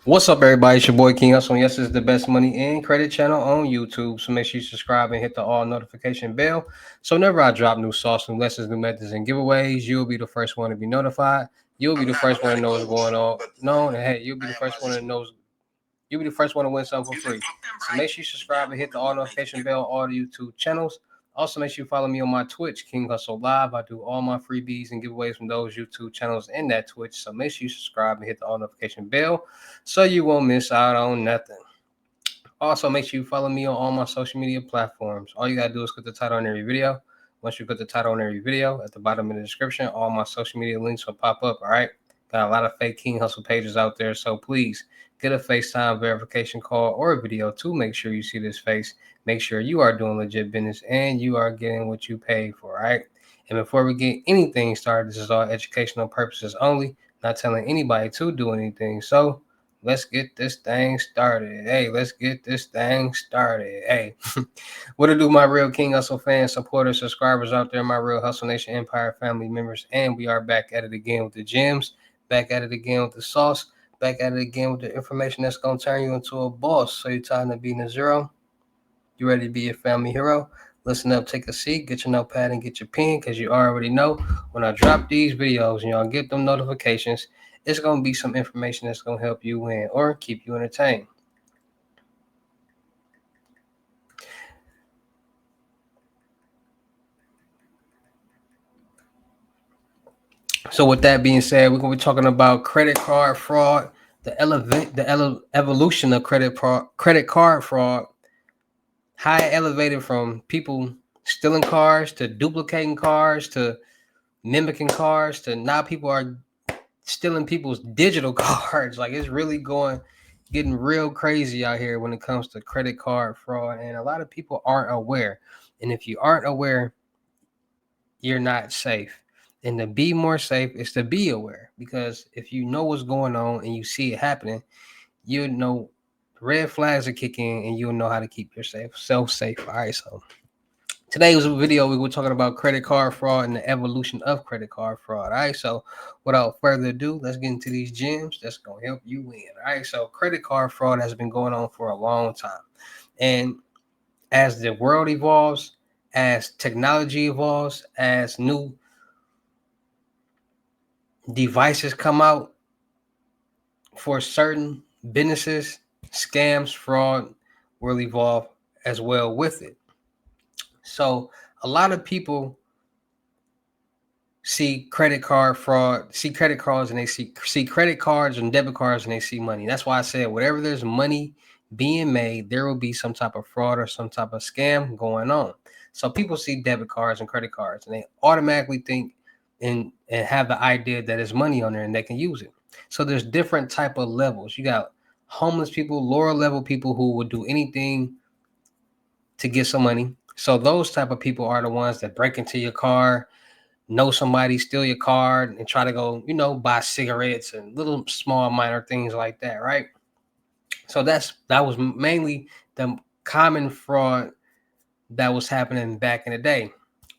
What's up, everybody? It's your boy King Hussle. Yes, it's the best money and credit channel on YouTube. So make sure you subscribe and hit the all notification bell. So whenever I drop new sauce, new lessons, new methods, and giveaways, you'll be the first one to be notified. You'll be the first one to know what's going on. No, and hey, you'll be the first one to know. You'll be the first one to win something for free. So make sure you subscribe and hit the all notification bell on all the YouTube channels. Also, make sure you follow me on my Twitch, King Hustle Live. I do all my freebies and giveaways from those YouTube channels and that Twitch. So make sure you subscribe and hit the all notification bell so you won't miss out on nothing. Also, make sure you follow me on all my social media platforms. All you gotta do is click the title on every video. Once you click the title on every video, at the bottom of the description, all my social media links will pop up. All right. Got a lot of fake King Hustle pages out there, so please get a FaceTime verification call or a video to make sure you see this face. Make sure you are doing legit business and you are getting what you pay for. All right. And before we get anything started, this is all educational purposes only, not telling anybody to do anything. So let's get this thing started. Hey, let's get this thing started. Hey, what to do, my real King Hustle fans, supporters, subscribers out there, my real Hustle Nation Empire family members. And we are back at it again with the gems, back at it again with the sauce, back at it again with the information that's going to turn you into a boss. So you're tired of being a zero? You ready to be a family hero? Listen up, take a seat, get your notepad and get your pen, because you already know when I drop these videos and y'all get them notifications, it's going to be some information that's going to help you win or keep you entertained. So with that being said, we're going to be talking about credit card fraud, the evolution of credit card fraud, how it elevated from people stealing cars to duplicating cars to mimicking cars to now people are stealing people's digital cards. Like it's really getting real crazy out here when it comes to credit card fraud, and a lot of people aren't aware. And if you aren't aware, you're not safe. And to be more safe is to be aware, because if you know what's going on and you see it happening, you know red flags are kicking and you'll know how to keep yourself safe. All right, so today's video, we were talking about credit card fraud and the evolution of credit card fraud. All right, so without further ado, let's get into these gems that's going to help you win. All right, so credit card fraud has been going on for a long time. And as the world evolves, as technology evolves, as new devices come out for certain businesses, scams, fraud will evolve as well with it. So a lot of people see credit card fraud, see credit cards, and they see credit cards and debit cards, and they see money. That's why I said whatever there's money being made, there will be some type of fraud or some type of scam going on. So people see debit cards and credit cards, and they automatically think and have the idea that there's money on there and they can use it. So there's different type of levels. You got homeless people, lower level people who would do anything to get some money. So those type of people are the ones that break into your car, know somebody, steal your card, and try to go, buy cigarettes and little small minor things like that, right? So that was mainly the common fraud that was happening back in the day.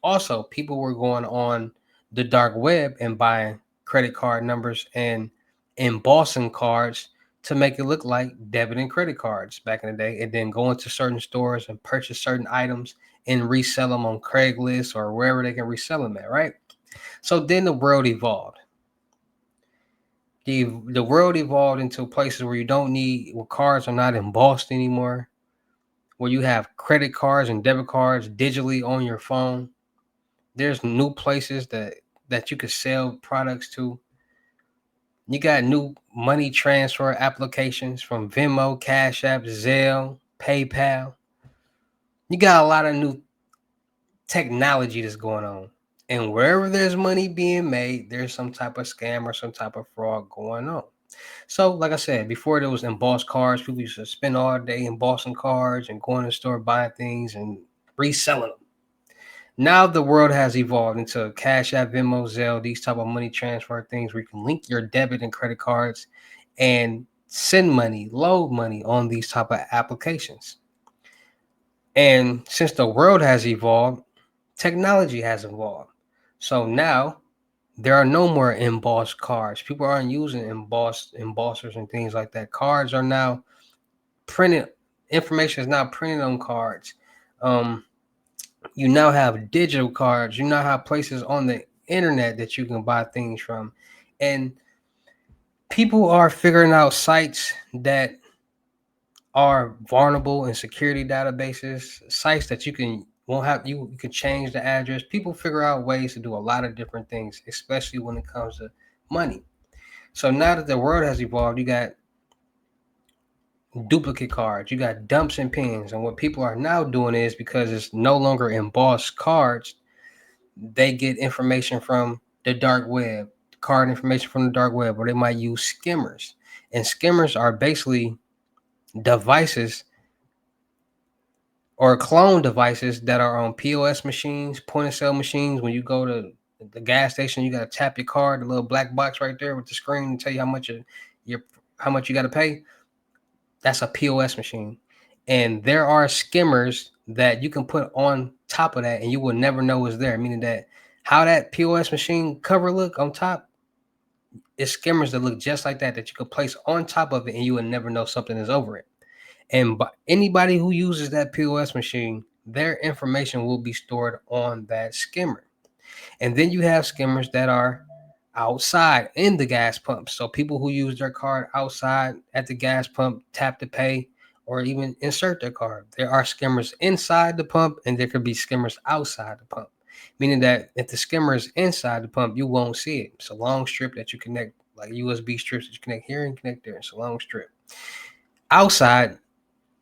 Also, people were going on the dark web and buying credit card numbers and embossing cards to make it look like debit and credit cards back in the day, and then go into certain stores and purchase certain items and resell them on Craigslist or wherever they can resell them at, right? So then the world evolved. The world evolved into places where where cards are not embossed anymore, where you have credit cards and debit cards digitally on your phone. There's new places that you could sell products to. You got new money transfer applications from Venmo, Cash App, Zelle, PayPal. You got a lot of new technology that's going on. And wherever there's money being made, there's some type of scam or some type of fraud going on. So, like I said, before there was embossed cards, people used to spend all day embossing cards and going to the store buying things and reselling them. Now the world has evolved into Cash App, Venmo, Zelle, these type of money transfer things where you can link your debit and credit cards and send money, load money on these type of applications. And since the world has evolved, technology has evolved. So now there are no more embossed cards. People aren't using embossers and things like that. Cards are now printed. Information is now printed on cards. Um, you now have digital cards. You now have places on the internet that you can buy things from, and people are figuring out sites that are vulnerable in security databases, sites that you can won't have you can change the address. People figure out ways to do a lot of different things, especially when it comes to money. So now that the world has evolved, you got duplicate cards, you got dumps and pins, and what people are now doing is, because it's no longer embossed cards, they get information from the dark web, card information from the dark web, or they might use skimmers. And skimmers are basically devices or clone devices that are on POS machines, point of sale machines. When you go to the gas station, you got to tap your card, the little black box right there with the screen to tell you how much your how much you got to pay. That's a POS machine. And there are skimmers that you can put on top of that and you will never know is there. Meaning that how that POS machine cover look on top is skimmers that look just like that you could place on top of it and you will never know something is over it. And anybody who uses that POS machine, their information will be stored on that skimmer. And then you have skimmers that are outside in the gas pump. So people who use their card outside at the gas pump, tap to pay, or even insert their card. There are skimmers inside the pump and there could be skimmers outside the pump. Meaning that if the skimmer is inside the pump, you won't see it. It's a long strip that you connect, like USB strips that you connect here and connect there. It's a long strip. Outside,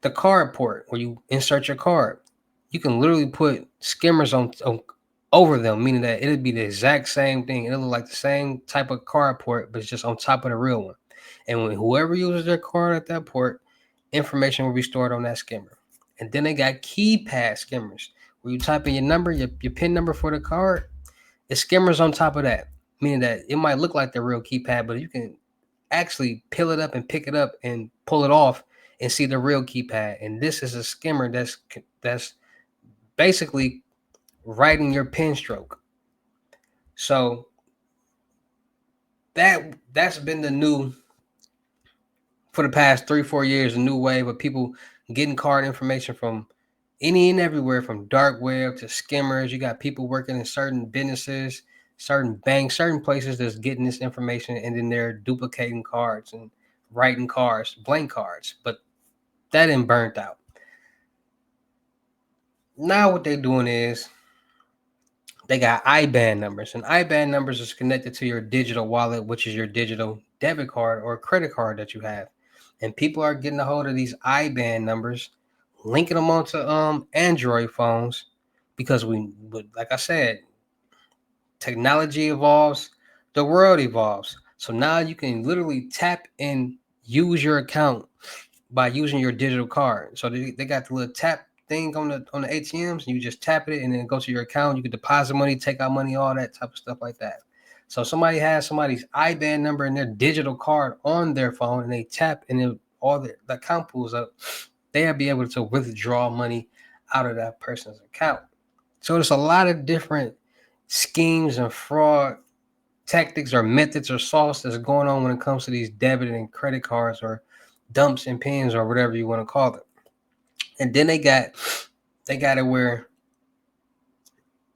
the card port where you insert your card, you can literally put skimmers on over them, meaning that it'll be the exact same thing. It'll look like the same type of card port, but it's just on top of the real one. And when whoever uses their card at that port, information will be stored on that skimmer. And then they got keypad skimmers where you type in your number, your PIN number for the card. The skimmers on top of that, meaning that it might look like the real keypad, but you can actually peel it up and pick it up and pull it off and see the real keypad. And this is a skimmer that's basically writing your pen stroke. So that's been the new for the past 3-4 years, a new wave of people getting card information from any and everywhere, from dark web to skimmers. You got people working in certain businesses, certain banks, certain places that's getting this information, and then they're duplicating cards and writing cards, blank cards. But that ain't burnt out. Now what they're doing is they got IBAN numbers, and IBAN numbers is connected to your digital wallet, which is your digital debit card or credit card that you have. And people are getting a hold of these IBAN numbers, linking them onto Android phones, because like I said, technology evolves, the world evolves. So now you can literally tap and use your account by using your digital card. So they got the little tap thing on the ATMs, and you just tap it and then go to your account. You can deposit money, take out money, all that type of stuff like that. So somebody has somebody's IBAN number and their digital card on their phone, and they tap and then all the account pulls up. They'll be able to withdraw money out of that person's account. So there's a lot of different schemes and fraud tactics or methods or sauce that's going on when it comes to these debit and credit cards or dumps and pins or whatever you want to call it. And then they got it where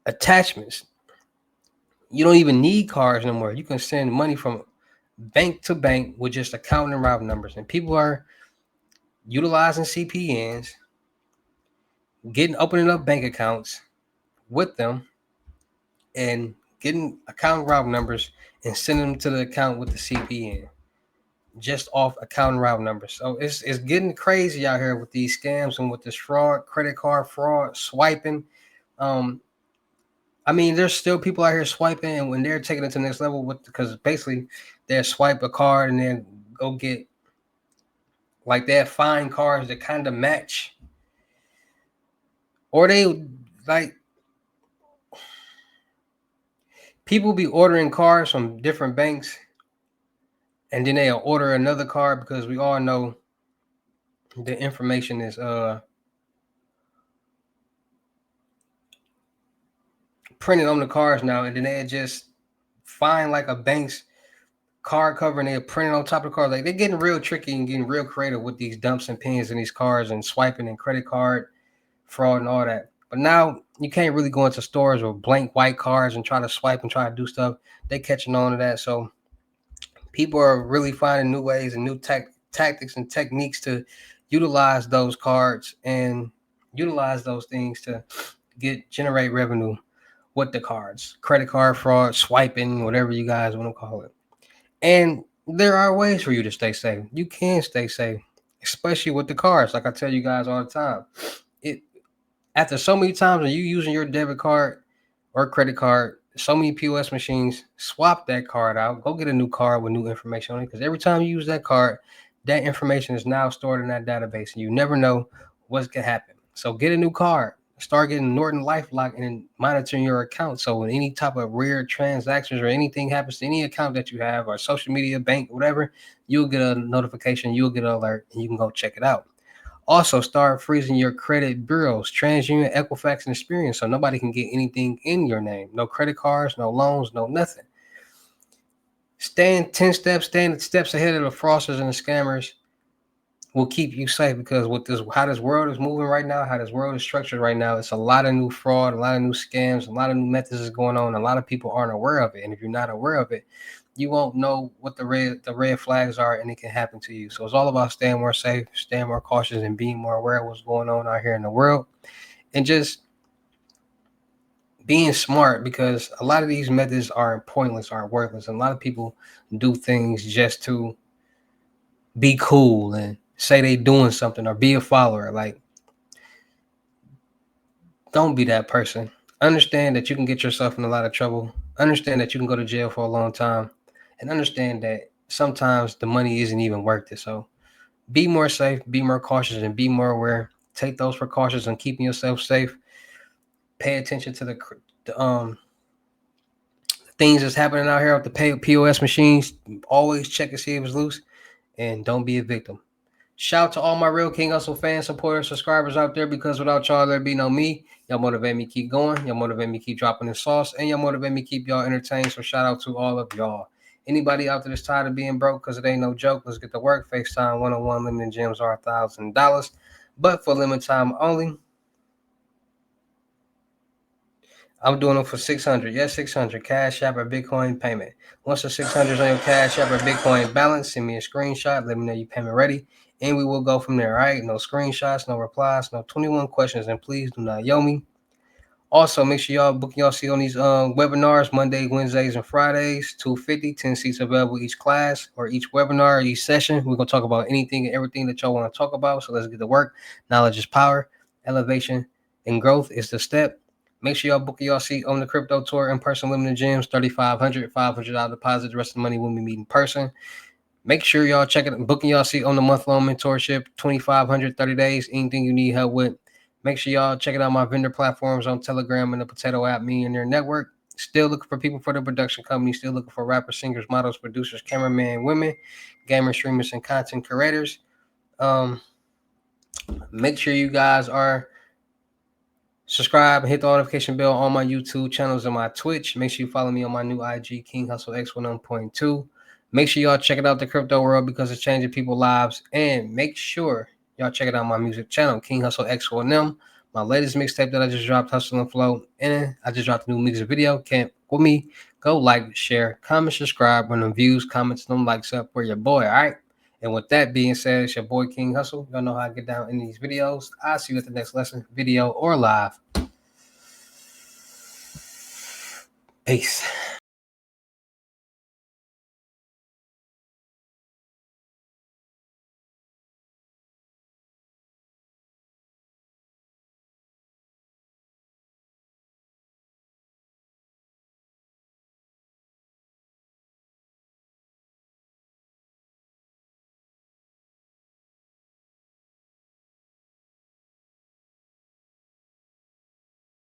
attachments. You don't even need cards no more. You can send money from bank to bank with just account and route numbers. And people are utilizing CPNs, opening up bank accounts with them and getting account route numbers and sending them to the account with the CPN just off account and route numbers. So it's getting crazy out here with these scams and with this fraud, credit card fraud, swiping. I mean, there's still people out here swiping, and when they're taking it to the next level, because basically they swipe a card and then go get, like, they find cards that kind of match, or they like people be ordering cards from different banks, and then they'll order another card because we all know the information is printed on the cards now, and then they just find like a bank's card cover and they print it on top of the card. Like they're getting real tricky and getting real creative with these dumps and pins in these cards and swiping and credit card fraud and all that. But now you can't really go into stores with blank white cards and try to swipe and try to do stuff. They catching on to that. So people are really finding new ways and new tactics and techniques to utilize those cards and utilize those things to generate revenue with the cards. Credit card fraud, swiping, whatever you guys want to call it. And there are ways for you to stay safe. You can stay safe, especially with the cards. Like I tell you guys all the time. It After so many times when you using your debit card or credit card, so many POS machines, swap that card out. Go get a new card with new information on it. Because every time you use that card, that information is now stored in that database, and you never know what's gonna happen. So get a new card. Start getting Norton LifeLock and monitoring your account. So when any type of weird transactions or anything happens to any account that you have or social media, bank, whatever, you'll get a notification, you'll get an alert, and you can go check it out. Also, start freezing your credit bureaus, TransUnion, Equifax, and Experian, so nobody can get anything in your name. No credit cards, no loans, no nothing. Staying 10 steps, staying steps ahead of the fraudsters and the scammers will keep you safe, because with this, how this world is moving right now, how this world is structured right now, it's a lot of new fraud, a lot of new scams, a lot of new methods is going on. A lot of people aren't aware of it, and if you're not aware of it, you won't know what the red flags are, and it can happen to you. So it's all about staying more safe, staying more cautious, and being more aware of what's going on out here in the world, and just being smart, because a lot of these methods are pointless, are worthless, and a lot of people do things just to be cool and say they doing something or be a follower. Like, don't be that person. Understand that you can get yourself in a lot of trouble. Understand that you can go to jail for a long time, and understand that sometimes the money isn't even worth it. So be more safe, be more cautious, and be more aware. Take those precautions and keeping yourself safe. Pay attention to the things that's happening out here with the POS machines. Always check and see if it's loose, and don't be a victim. Shout out to all my Real King Hustle fans, supporters, subscribers out there, because without y'all, there'd be no me. Y'all motivate me keep going. Y'all motivate me keep dropping the sauce. And y'all motivate me keep y'all entertained. So shout out to all of y'all. Anybody out there that's tired of being broke, because it ain't no joke, let's get to work. FaceTime 101 limited gems are $1,000. But for limited time only, I'm doing them for 600. Yes, 600. Cash App or Bitcoin payment. Once the 600 is on your Cash App or Bitcoin balance, send me a screenshot. Let me know your payment ready, and we will go from there. All right. No screenshots, no replies, no 21 questions, and please do not yo me. Also, make sure y'all book y'all seat on these webinars Monday, Wednesdays, and Fridays. 250, 10 seats available each class or each webinar, each session. We're gonna talk about anything and everything that y'all want to talk about. So let's get to work. Knowledge is power. Elevation and growth is the step. Make sure y'all book y'all seat on the crypto tour in person, limited gems, 3,500, $500 deposit. The rest of the money when we meet in person. Make sure y'all check it, booking y'all seat on the month-long mentorship, 2,500, 30 days, anything you need help with. Make sure y'all check it out my vendor platforms on Telegram and the Potato app, me and their network. Still looking for people for the production company. Still looking for rappers, singers, models, producers, cameramen, women, gamers, streamers, and content creators. Make sure you guys are subscribe and hit the notification bell on my YouTube channels and my Twitch. Make sure you follow me on my new IG, King Hustle X1.2. Make sure y'all check it out, the crypto world, because it's changing people's lives. And make sure y'all check it out my music channel, King Hustle X1M. My latest mixtape that I just dropped, Hustle and Flow. And I just dropped a new music video. Can't with me. Go like, share, comment, subscribe. Run them views, comments, them likes up for your boy. All right. And with that being said, it's your boy King Hustle. Y'all know how I get down in these videos. I'll see you at the next lesson, video, or live. Peace.